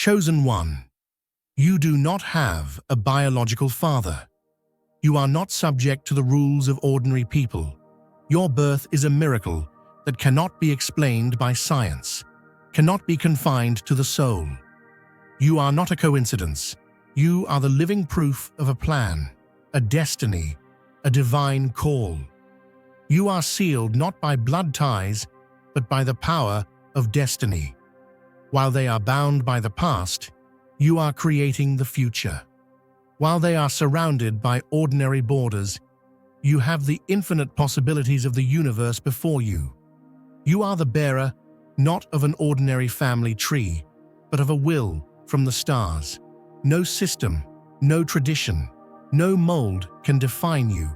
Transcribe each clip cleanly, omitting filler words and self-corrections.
Chosen one. You do not have a biological father. You are not subject to the rules of ordinary people. Your birth is a miracle that cannot be explained by science, cannot be confined to the soul. You are not a coincidence. You are the living proof of a plan, a destiny, a divine call. You are sealed not by blood ties, but by the power of destiny. While they are bound by the past, you are creating the future. While they are surrounded by ordinary borders, you have the infinite possibilities of the universe before you. You are the bearer, not of an ordinary family tree, but of a will from the stars. No system, no tradition, no mold can define you.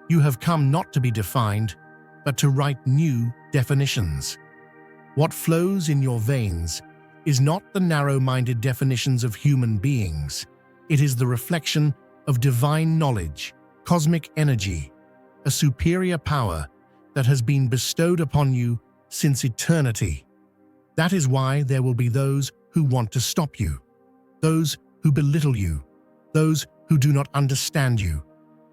You have come not to be defined, but to write new definitions. What flows in your veins is not the narrow-minded definitions of human beings. It is the reflection of divine knowledge, cosmic energy, a superior power that has been bestowed upon you since eternity. That is why there will be those who want to stop you, those who belittle you, those who do not understand you,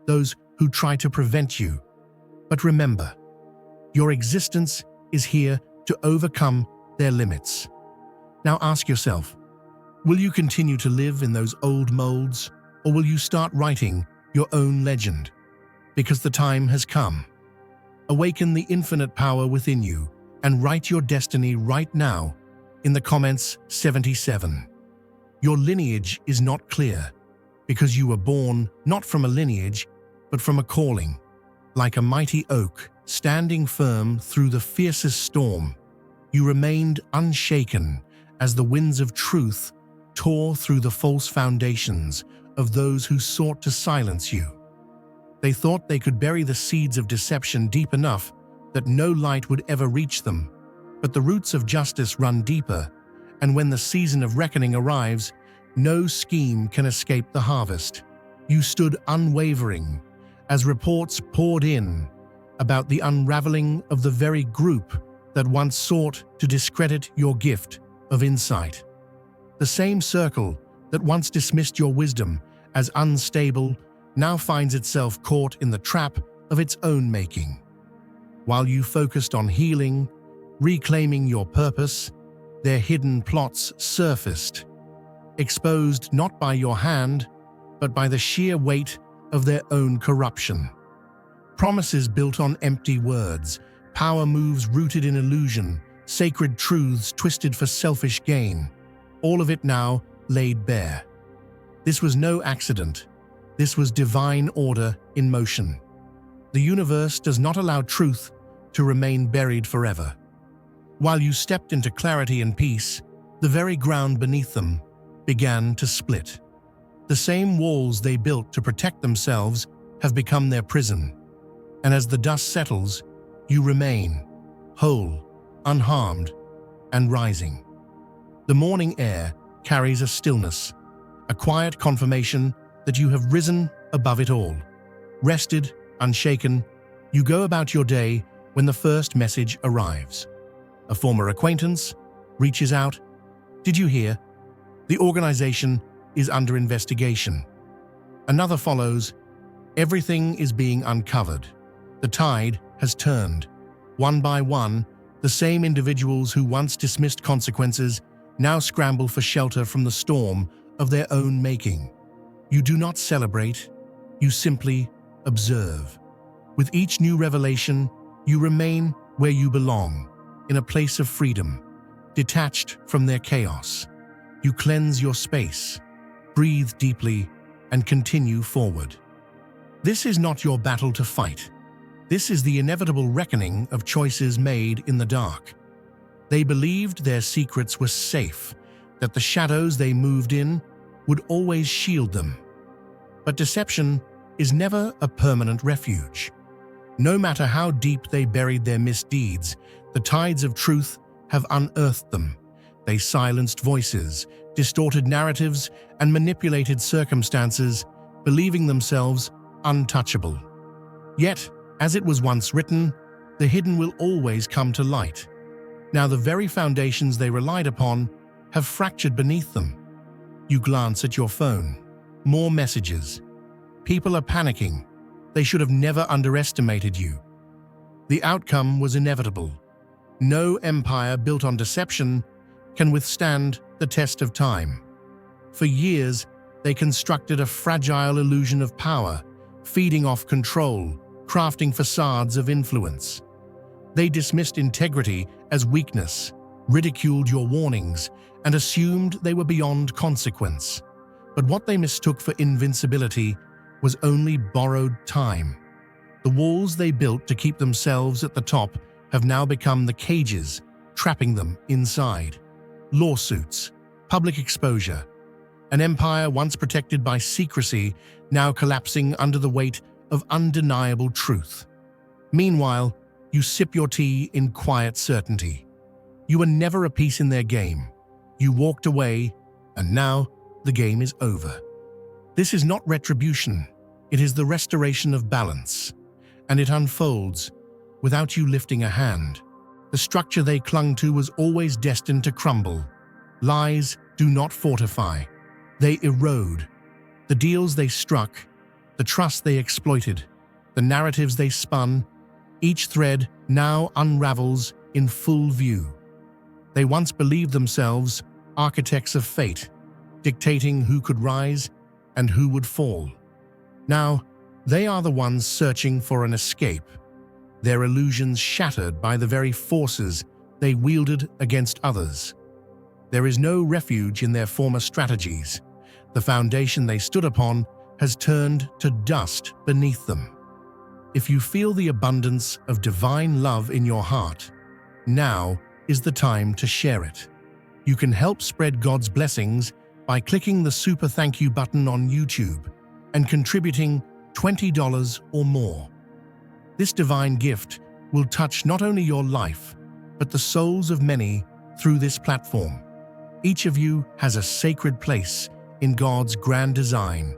those who try to prevent you. But remember, your existence is here to overcome their limits. Now ask yourself, will you continue to live in those old molds, or will you start writing your own legend? Because the time has come. Awaken the infinite power within you and write your destiny right now in the comments 77. Your lineage is not clear because you were born not from a lineage, but from a calling. Like a mighty oak standing firm through the fiercest storm, you remained unshaken as the winds of truth tore through the false foundations of those who sought to silence you. They thought they could bury the seeds of deception deep enough that no light would ever reach them. But the roots of justice run deeper, and when the season of reckoning arrives, no scheme can escape the harvest. You stood unwavering as reports poured in about the unraveling of the very group that once sought to discredit your gift of insight. The same circle that once dismissed your wisdom as unstable now finds itself caught in the trap of its own making. While you focused on healing, reclaiming your purpose, their hidden plots surfaced, exposed not by your hand, but by the sheer weight of their own corruption. Promises built on empty words, power moves rooted in illusion, sacred truths twisted for selfish gain, all of it now laid bare. This was no accident. This was divine order in motion. The universe does not allow truth to remain buried forever. While you stepped into clarity and peace, the very ground beneath them began to split. The same walls they built to protect themselves have become their prison. And as the dust settles, you remain whole, unharmed, and rising. The morning air carries a stillness, a quiet confirmation that you have risen above it all. Rested, unshaken, you go about your day when the first message arrives. A former acquaintance reaches out. Did you hear? The organization is under investigation. Another follows. Everything is being uncovered. The tide has turned. One by one, the same individuals who once dismissed consequences now scramble for shelter from the storm of their own making. You do not celebrate, you simply observe. With each new revelation, you remain where you belong, in a place of freedom, detached from their chaos. You cleanse your space, breathe deeply, and continue forward. This is not your battle to fight. This is the inevitable reckoning of choices made in the dark. They believed their secrets were safe, that the shadows they moved in would always shield them. But deception is never a permanent refuge. No matter how deep they buried their misdeeds, the tides of truth have unearthed them. They silenced voices, distorted narratives, and manipulated circumstances, believing themselves untouchable. Yet, as it was once written, the hidden will always come to light. Now the very foundations they relied upon have fractured beneath them. You glance at your phone. More messages. People are panicking. They should have never underestimated you. The outcome was inevitable. No empire built on deception can withstand the test of time. For years, they constructed a fragile illusion of power, feeding off control, crafting facades of influence. They dismissed integrity as weakness, ridiculed your warnings, and assumed they were beyond consequence. But what they mistook for invincibility was only borrowed time. The walls they built to keep themselves at the top have now become the cages, trapping them inside. Lawsuits, public exposure, an empire once protected by secrecy now collapsing under the weight of undeniable truth. Meanwhile, you sip your tea in quiet certainty. You were never a piece in their game. You walked away, and now the game is over. This is not retribution. It is the restoration of balance, and it unfolds without you lifting a hand. The structure they clung to was always destined to crumble. Lies do not fortify. They erode. The deals they struck, the trust they exploited, the narratives they spun, each thread now unravels in full view. They once believed themselves architects of fate, dictating who could rise and who would fall. Now, they are the ones searching for an escape, their illusions shattered by the very forces they wielded against others. There is no refuge in their former strategies. The foundation they stood upon has turned to dust beneath them. If you feel the abundance of divine love in your heart, now is the time to share it. You can help spread God's blessings by clicking the super thank you button on YouTube and contributing $20 or more. This divine gift will touch not only your life, but the souls of many through this platform. Each of you has a sacred place in God's grand design,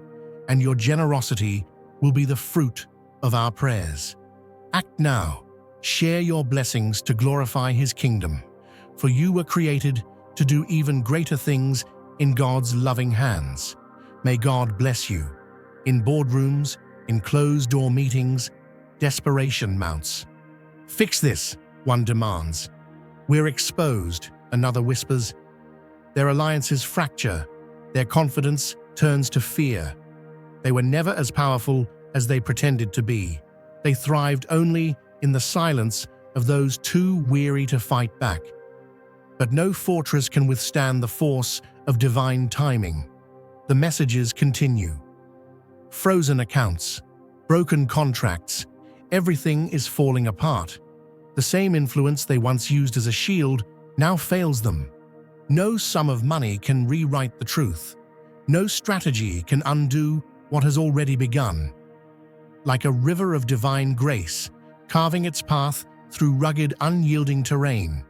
and your generosity will be the fruit of our prayers. Act now. Share your blessings to glorify His kingdom, for you were created to do even greater things in God's loving hands. May God bless you. In boardrooms, in closed-door meetings, desperation mounts. Fix this, one demands. We're exposed, another whispers. Their alliances fracture. Their confidence turns to fear. They were never as powerful as they pretended to be. They thrived only in the silence of those too weary to fight back. But no fortress can withstand the force of divine timing. The messages continue. Frozen accounts, broken contracts, everything is falling apart. The same influence they once used as a shield now fails them. No sum of money can rewrite the truth. No strategy can undo what has already begun. Like a river of divine grace, carving its path through rugged, unyielding terrain,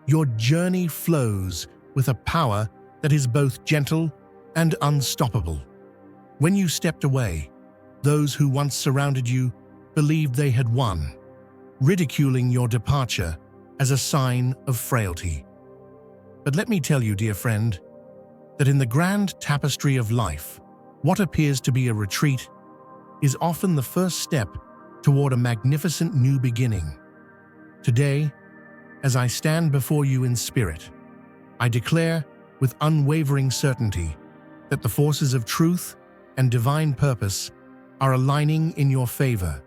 your journey flows with a power that is both gentle and unstoppable. When you stepped away, those who once surrounded you believed they had won, ridiculing your departure as a sign of frailty. But let me tell you, dear friend, that in the grand tapestry of life, what appears to be a retreat is often the first step toward a magnificent new beginning. Today, as I stand before you in spirit, I declare with unwavering certainty that the forces of truth and divine purpose are aligning in your favor.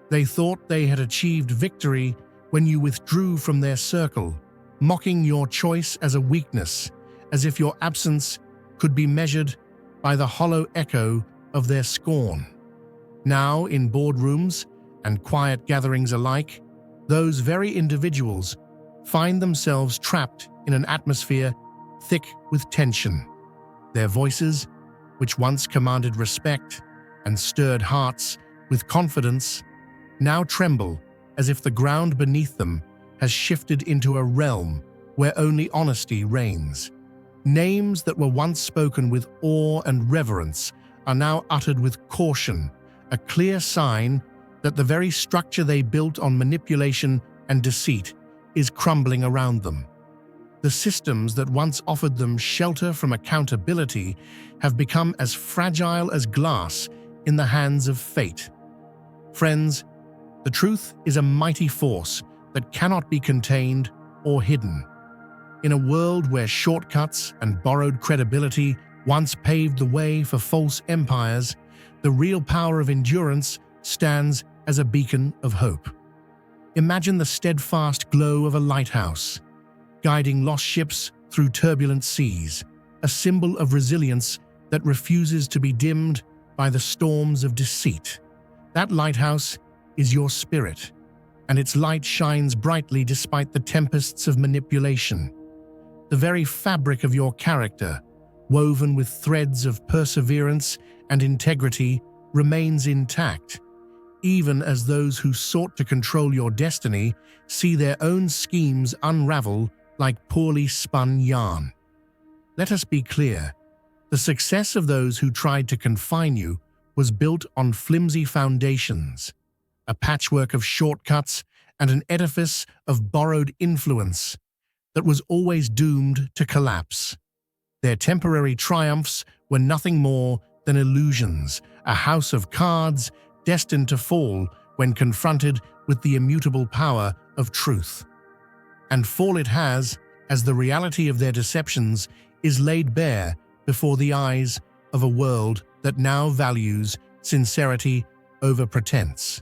They thought they had achieved victory when you withdrew from their circle, mocking your choice as a weakness, as if your absence could be measured by the hollow echo of their scorn. Now, in boardrooms and quiet gatherings alike, those very individuals find themselves trapped in an atmosphere thick with tension. Their voices, which once commanded respect and stirred hearts with confidence, now tremble as if the ground beneath them has shifted into a realm where only honesty reigns. Names that were once spoken with awe and reverence are now uttered with caution, a clear sign that the very structure they built on manipulation and deceit is crumbling around them. The systems that once offered them shelter from accountability have become as fragile as glass in the hands of fate. Friends, the truth is a mighty force that cannot be contained or hidden. In a world where shortcuts and borrowed credibility once paved the way for false empires, the real power of endurance stands as a beacon of hope. Imagine the steadfast glow of a lighthouse, guiding lost ships through turbulent seas, a symbol of resilience that refuses to be dimmed by the storms of deceit. That lighthouse is your spirit, and its light shines brightly despite the tempests of manipulation. The very fabric of your character, woven with threads of perseverance and integrity, remains intact, even as those who sought to control your destiny see their own schemes unravel like poorly spun yarn. Let us be clear, the success of those who tried to confine you was built on flimsy foundations, a patchwork of shortcuts and an edifice of borrowed influence that was always doomed to collapse. Their temporary triumphs were nothing more than illusions, a house of cards destined to fall when confronted with the immutable power of truth. And fall it has, as the reality of their deceptions is laid bare before the eyes of a world that now values sincerity over pretense.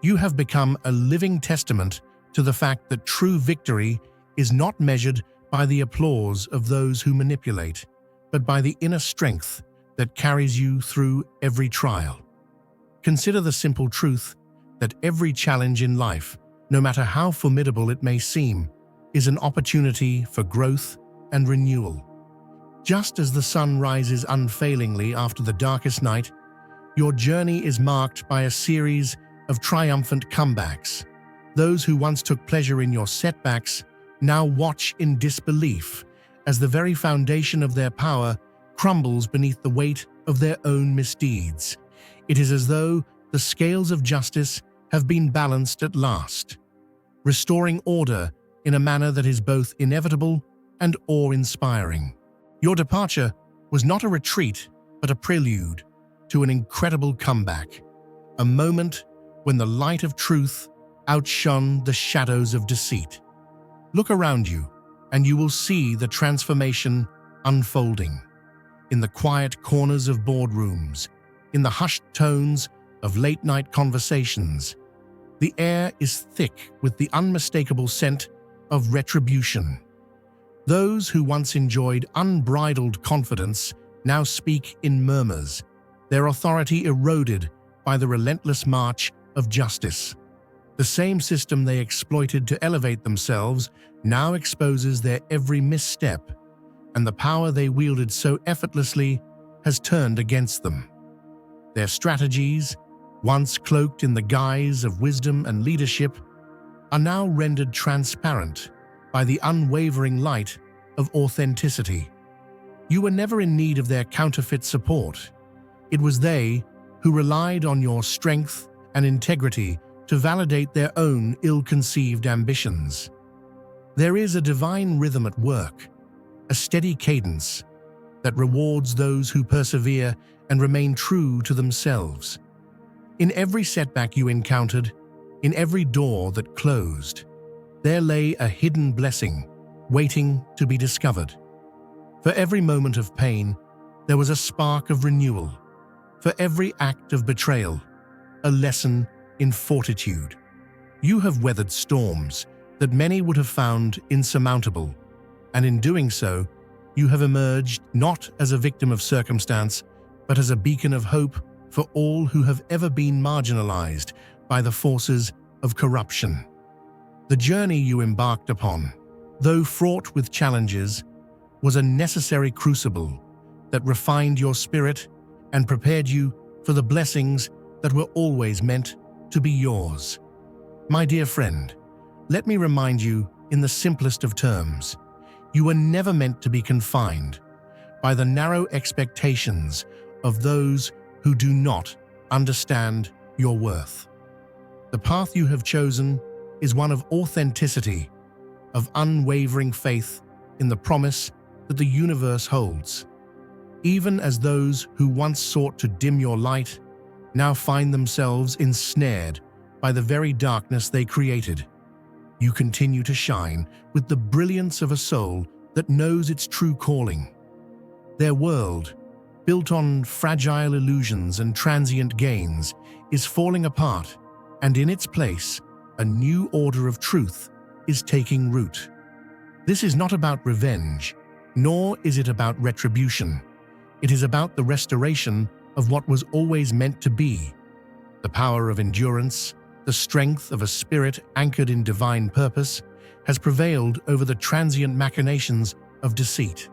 You have become a living testament to the fact that true victory is not measured by the applause of those who manipulate, but by the inner strength that carries you through every trial. Consider the simple truth that every challenge in life, no matter how formidable it may seem, is an opportunity for growth and renewal. Just as the sun rises unfailingly after the darkest night, your journey is marked by a series of triumphant comebacks. Those who once took pleasure in your setbacks now watch in disbelief as the very foundation of their power crumbles beneath the weight of their own misdeeds. It is as though the scales of justice have been balanced at last, restoring order in a manner that is both inevitable and awe-inspiring. Your departure was not a retreat, but a prelude to an incredible comeback, a moment when the light of truth outshone the shadows of deceit. Look around you, and you will see the transformation unfolding. In the quiet corners of boardrooms, in the hushed tones of late-night conversations, the air is thick with the unmistakable scent of retribution. Those who once enjoyed unbridled confidence now speak in murmurs, their authority eroded by the relentless march of justice. The same system they exploited to elevate themselves now exposes their every misstep, and the power they wielded so effortlessly has turned against them. Their strategies, once cloaked in the guise of wisdom and leadership, are now rendered transparent by the unwavering light of authenticity. You were never in need of their counterfeit support. It was they who relied on your strength and integrity to validate their own ill-conceived ambitions. There is a divine rhythm at work, a steady cadence that rewards those who persevere and remain true to themselves. In every setback you encountered, in every door that closed, there lay a hidden blessing waiting to be discovered. For every moment of pain, there was a spark of renewal. For every act of betrayal, a lesson in fortitude. You have weathered storms that many would have found insurmountable, and in doing so, you have emerged not as a victim of circumstance, but as a beacon of hope for all who have ever been marginalized by the forces of corruption. The journey you embarked upon, though fraught with challenges, was a necessary crucible that refined your spirit and prepared you for the blessings that were always meant to be yours. My dear friend, let me remind you in the simplest of terms, you were never meant to be confined by the narrow expectations of those who do not understand your worth. The path you have chosen is one of authenticity, of unwavering faith, in the promise that the universe holds. Even as those who once sought to dim your light now find themselves ensnared by the very darkness they created, you continue to shine with the brilliance of a soul that knows its true calling. Their world, built on fragile illusions and transient gains, is falling apart, and in its place, a new order of truth is taking root. This is not about revenge, nor is it about retribution. It is about the restoration of what was always meant to be. The power of endurance, the strength of a spirit anchored in divine purpose, has prevailed over the transient machinations of deceit.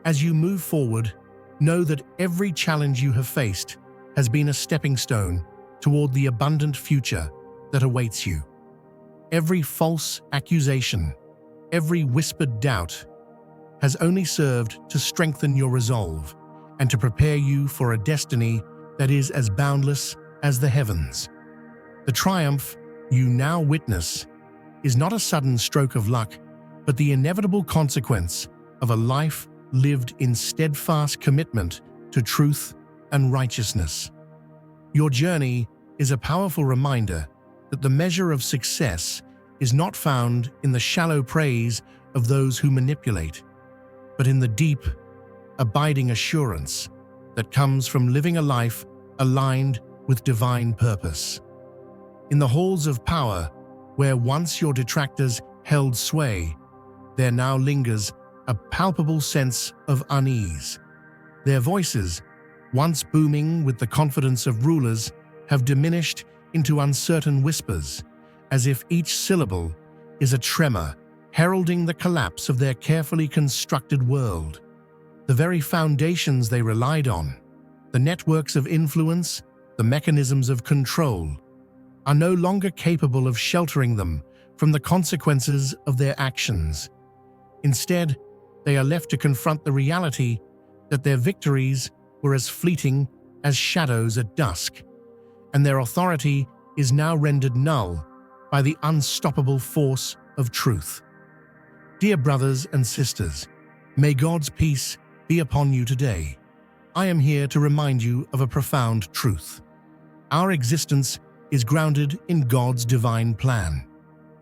As you move forward, know that every challenge you have faced has been a stepping stone toward the abundant future that awaits you. Every false accusation, every whispered doubt, has only served to strengthen your resolve and to prepare you for a destiny that is as boundless as the heavens. The triumph you now witness is not a sudden stroke of luck, but the inevitable consequence of a life lived in steadfast commitment to truth and righteousness. Your journey is a powerful reminder that the measure of success is not found in the shallow praise of those who manipulate, but in the deep, abiding assurance that comes from living a life aligned with divine purpose. In the halls of power, where once your detractors held sway, there now lingers a palpable sense of unease. Their voices, once booming with the confidence of rulers, have diminished into uncertain whispers, as if each syllable is a tremor heralding the collapse of their carefully constructed world. The very foundations they relied on, the networks of influence, the mechanisms of control, are no longer capable of sheltering them from the consequences of their actions. Instead, they are left to confront the reality that their victories were as fleeting as shadows at dusk, and their authority is now rendered null by the unstoppable force of truth. Dear brothers and sisters, may God's peace be upon you today. I am here to remind you of a profound truth. Our existence is grounded in God's divine plan,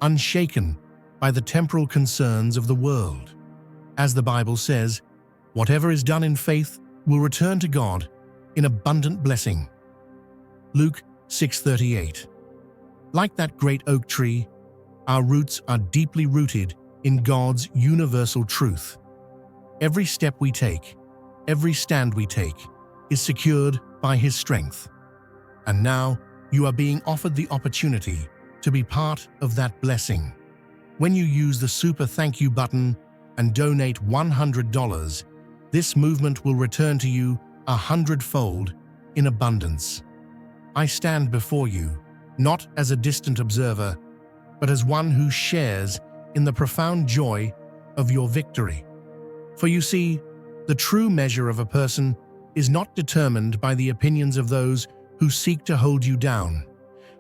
unshaken by the temporal concerns of the world. As the Bible says, whatever is done in faith will return to God in abundant blessing. Luke 6:38. Like that great oak tree, our roots are deeply rooted in God's universal truth. Every step we take, every stand we take, is secured by His strength. And now you are being offered the opportunity to be part of that blessing. When you use the super thank you button and donate $100, this movement will return to you 100-fold in abundance. I stand before you, not as a distant observer, but as one who shares in the profound joy of your victory. For you see, the true measure of a person is not determined by the opinions of those who seek to hold you down,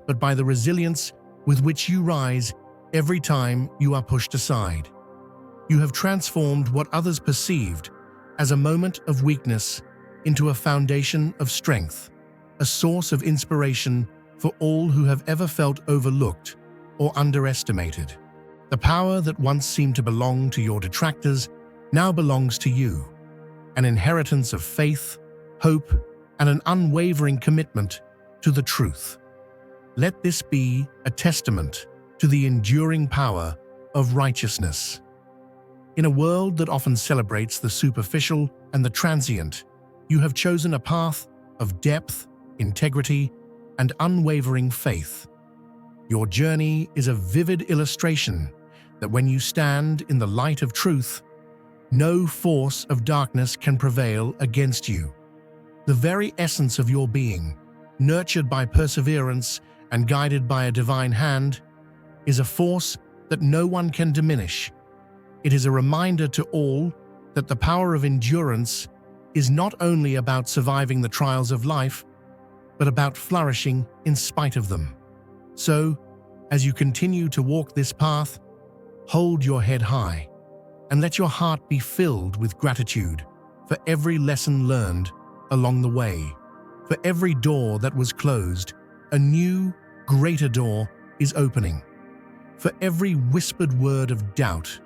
but by the resilience with which you rise every time you are pushed aside. You have transformed what others perceived as a moment of weakness into a foundation of strength, a source of inspiration for all who have ever felt overlooked or underestimated. The power that once seemed to belong to your detractors now belongs to you, an inheritance of faith, hope, and an unwavering commitment to the truth. Let this be a testament to the enduring power of righteousness. In a world that often celebrates the superficial and the transient, you have chosen a path of depth, integrity, and unwavering faith. Your journey is a vivid illustration that when you stand in the light of truth, no force of darkness can prevail against you. The very essence of your being, nurtured by perseverance and guided by a divine hand, is a force that no one can diminish. It is a reminder to all that the power of endurance is not only about surviving the trials of life, but about flourishing in spite of them. So, as you continue to walk this path, hold your head high and let your heart be filled with gratitude for every lesson learned along the way. For every door that was closed, a new, greater door is opening. For every whispered word of doubt,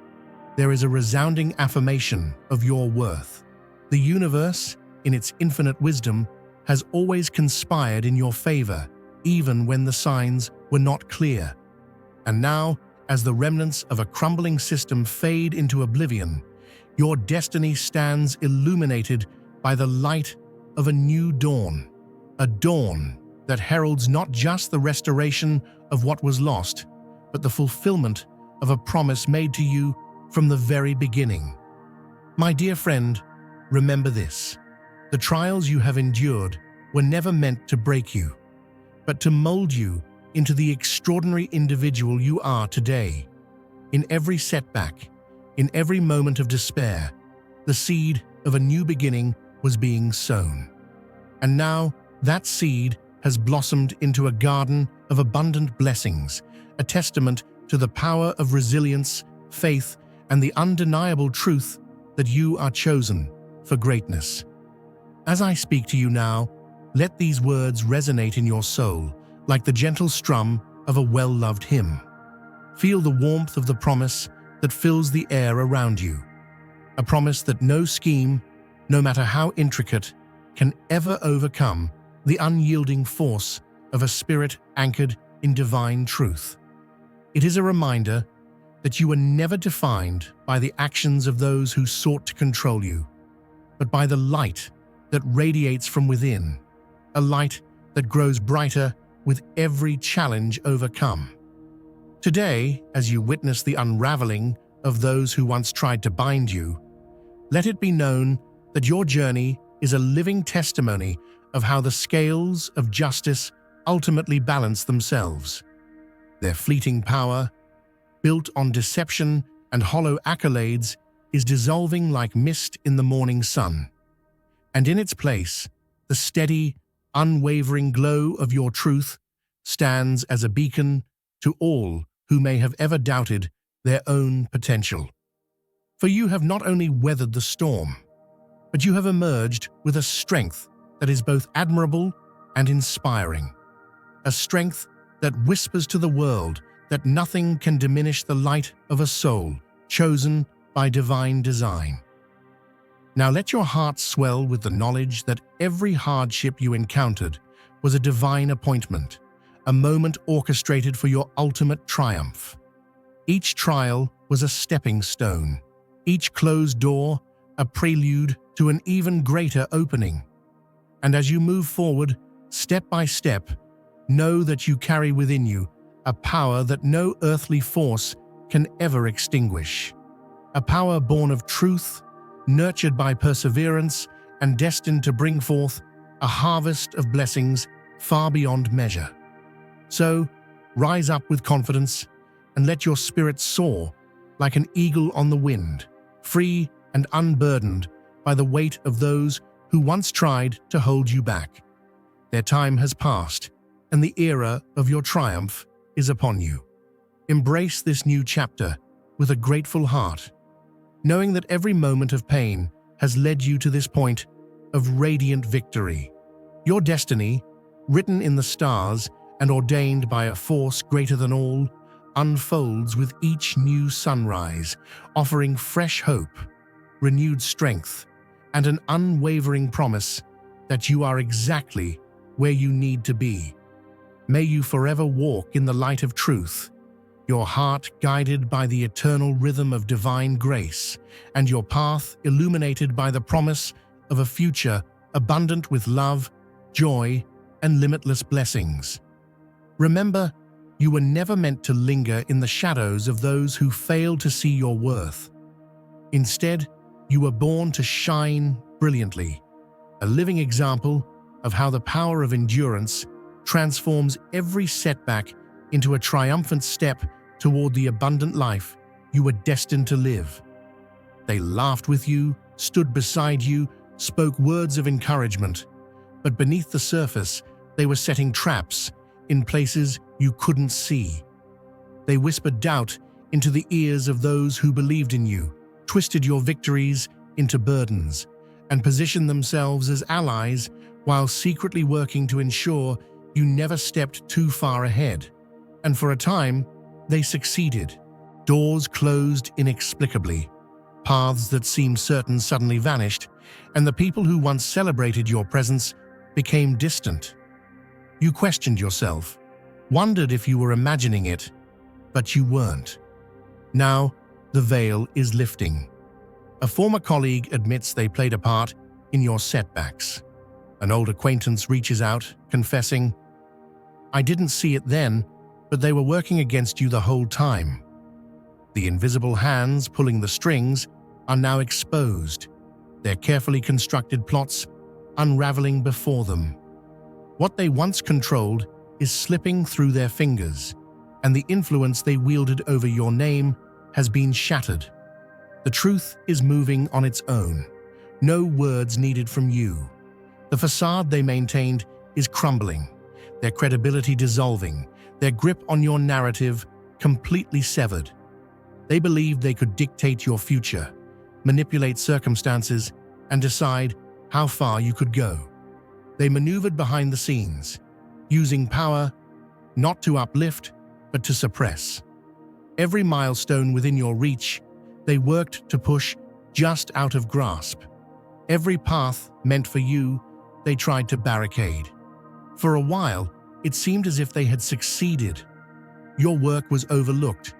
there is a resounding affirmation of your worth. The universe, in its infinite wisdom, has always conspired in your favor, even when the signs were not clear. And now, as the remnants of a crumbling system fade into oblivion, your destiny stands illuminated by the light of a new dawn. A dawn that heralds not just the restoration of what was lost, but the fulfillment of a promise made to you from the very beginning. My dear friend, remember this: the trials you have endured were never meant to break you, but to mold you into the extraordinary individual you are today. In every setback, in every moment of despair, the seed of a new beginning was being sown. And now, that seed has blossomed into a garden of abundant blessings, a testament to the power of resilience, faith, and the undeniable truth that you are chosen for greatness. As I speak to you now, let these words resonate in your soul like the gentle strum of a well-loved hymn. Feel the warmth of the promise that fills the air around you, a promise that no scheme, no matter how intricate, can ever overcome the unyielding force of a spirit anchored in divine truth. It is a reminder that you were never defined by the actions of those who sought to control you, but by the light that radiates from within, a light that grows brighter with every challenge overcome. Today, as you witness the unraveling of those who once tried to bind you, let it be known that your journey is a living testimony of how the scales of justice ultimately balance themselves. Their fleeting power, built on deception and hollow accolades, is dissolving like mist in the morning sun. And in its place, the steady, unwavering glow of your truth stands as a beacon to all who may have ever doubted their own potential. For you have not only weathered the storm, but you have emerged with a strength that is both admirable and inspiring. A strength that whispers to the world that nothing can diminish the light of a soul chosen by divine design. Now let your heart swell with the knowledge that every hardship you encountered was a divine appointment, a moment orchestrated for your ultimate triumph. Each trial was a stepping stone, each closed door a prelude to an even greater opening. And as you move forward, step by step, know that you carry within you a power that no earthly force can ever extinguish. A power born of truth, nurtured by perseverance, and destined to bring forth a harvest of blessings far beyond measure. So, rise up with confidence and let your spirit soar like an eagle on the wind, free and unburdened by the weight of those who once tried to hold you back. Their time has passed, and the era of your triumph is upon you. Embrace this new chapter with a grateful heart, knowing that every moment of pain has led you to this point of radiant victory. Your destiny, written in the stars and ordained by a force greater than all, unfolds with each new sunrise, offering fresh hope, renewed strength, and an unwavering promise that you are exactly where you need to be. May you forever walk in the light of truth, your heart guided by the eternal rhythm of divine grace, and your path illuminated by the promise of a future abundant with love, joy, and limitless blessings. Remember, you were never meant to linger in the shadows of those who failed to see your worth. Instead, you were born to shine brilliantly, a living example of how the power of endurance transforms every setback into a triumphant step toward the abundant life you were destined to live. They laughed with you, stood beside you, spoke words of encouragement, but beneath the surface, they were setting traps in places you couldn't see. They whispered doubt into the ears of those who believed in you, twisted your victories into burdens, and positioned themselves as allies while secretly working to ensure you never stepped too far ahead. And for a time, they succeeded. Doors closed inexplicably, paths that seemed certain suddenly vanished, and the people who once celebrated your presence became distant. You questioned yourself, wondered if you were imagining it, but you weren't. Now, the veil is lifting. A former colleague admits they played a part in your setbacks. An old acquaintance reaches out, confessing, "I didn't see it then, but they were working against you the whole time." The invisible hands pulling the strings are now exposed, their carefully constructed plots unraveling before them. What they once controlled is slipping through their fingers, and the influence they wielded over your name has been shattered. The truth is moving on its own. No words needed from you. The facade they maintained is crumbling, their credibility dissolving, their grip on your narrative completely severed. They believed they could dictate your future, manipulate circumstances, and decide how far you could go. They maneuvered behind the scenes, using power not to uplift, but to suppress. Every milestone within your reach, they worked to push just out of grasp. Every path meant for you, they tried to barricade. For a while, it seemed as if they had succeeded. Your work was overlooked,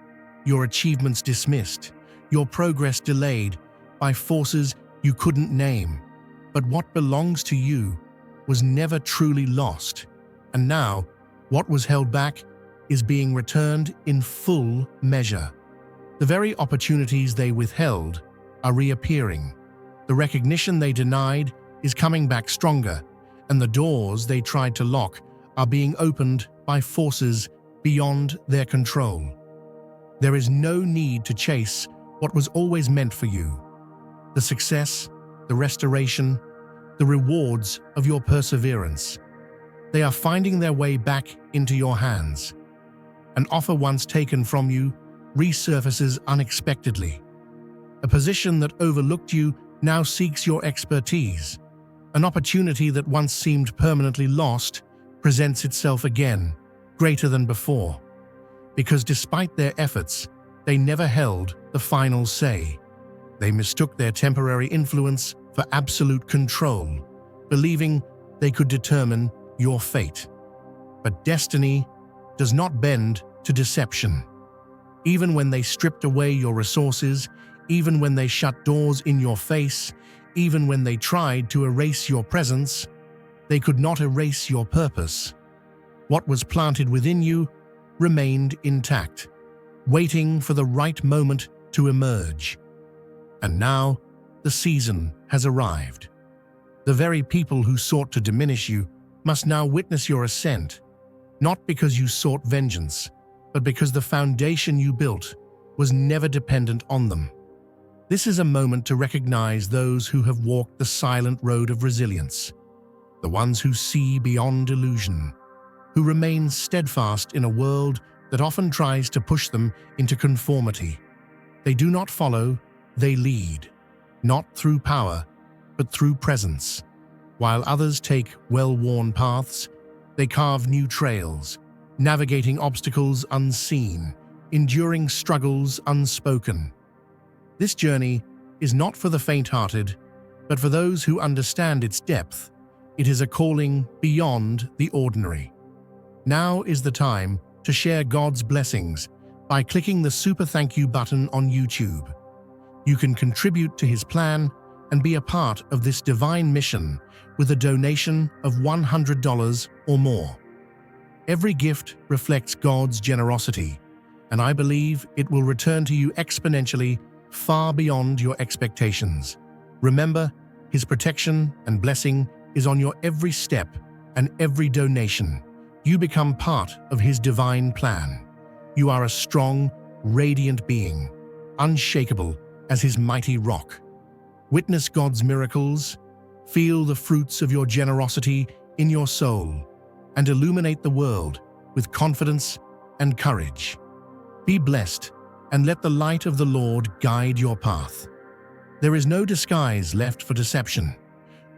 your achievements dismissed, your progress delayed by forces you couldn't name. But what belongs to you was never truly lost. And now, what was held back is being returned in full measure. The very opportunities they withheld are reappearing. The recognition they denied is coming back stronger, and the doors they tried to lock are being opened by forces beyond their control. There is no need to chase what was always meant for you. The success, the restoration, the rewards of your perseverance. They are finding their way back into your hands. An offer once taken from you resurfaces unexpectedly. A position that overlooked you now seeks your expertise. An opportunity that once seemed permanently lost presents itself again, greater than before. Because despite their efforts, they never held the final say. They mistook their temporary influence for absolute control, believing they could determine your fate. But destiny does not bend to deception. Even when they stripped away your resources, even when they shut doors in your face, even when they tried to erase your presence, they could not erase your purpose. What was planted within you remained intact, waiting for the right moment to emerge. And now, the season has arrived. The very people who sought to diminish you must now witness your ascent, not because you sought vengeance, but because the foundation you built was never dependent on them. This is a moment to recognize those who have walked the silent road of resilience, the ones who see beyond illusion, who remain steadfast in a world that often tries to push them into conformity. They do not follow, they lead, not through power, but through presence. While others take well-worn paths, they carve new trails, navigating obstacles unseen, enduring struggles unspoken. This journey is not for the faint-hearted, but for those who understand its depth. It is a calling beyond the ordinary. Now is the time to share God's blessings by clicking the Super Thank You button on YouTube. You can contribute to His plan and be a part of this divine mission with a donation of $100 or more. Every gift reflects God's generosity, and I believe it will return to you exponentially, far beyond your expectations. Remember, His protection and blessing is on your every step and every donation. You become part of His divine plan. You are a strong, radiant being, unshakable as His mighty rock. Witness God's miracles, feel the fruits of your generosity in your soul, and illuminate the world with confidence and courage. Be blessed, and let the light of the Lord guide your path. There is no disguise left for deception.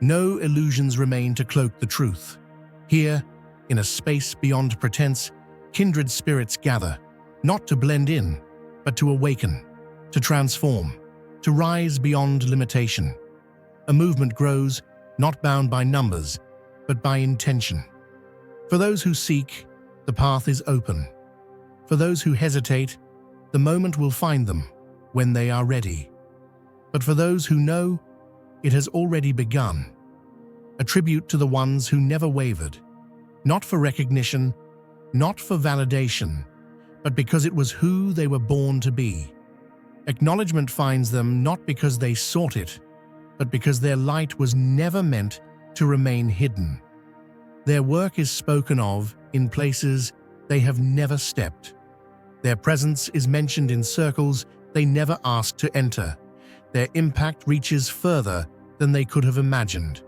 No illusions remain to cloak the truth. Here, in a space beyond pretense, kindred spirits gather, not to blend in, but to awaken, to transform, to rise beyond limitation. A movement grows, not bound by numbers, but by intention. For those who seek, the path is open. For those who hesitate, the moment will find them when they are ready. But for those who know, it has already begun. A tribute to the ones who never wavered, not for recognition, not for validation, but because it was who they were born to be. Acknowledgement finds them not because they sought it, but because their light was never meant to remain hidden. Their work is spoken of in places they have never stepped. Their presence is mentioned in circles they never asked to enter. Their impact reaches further than they could have imagined.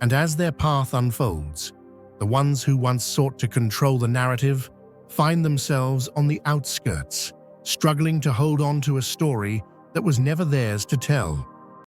And as their path unfolds, the ones who once sought to control the narrative find themselves on the outskirts, struggling to hold on to a story that was never theirs to tell.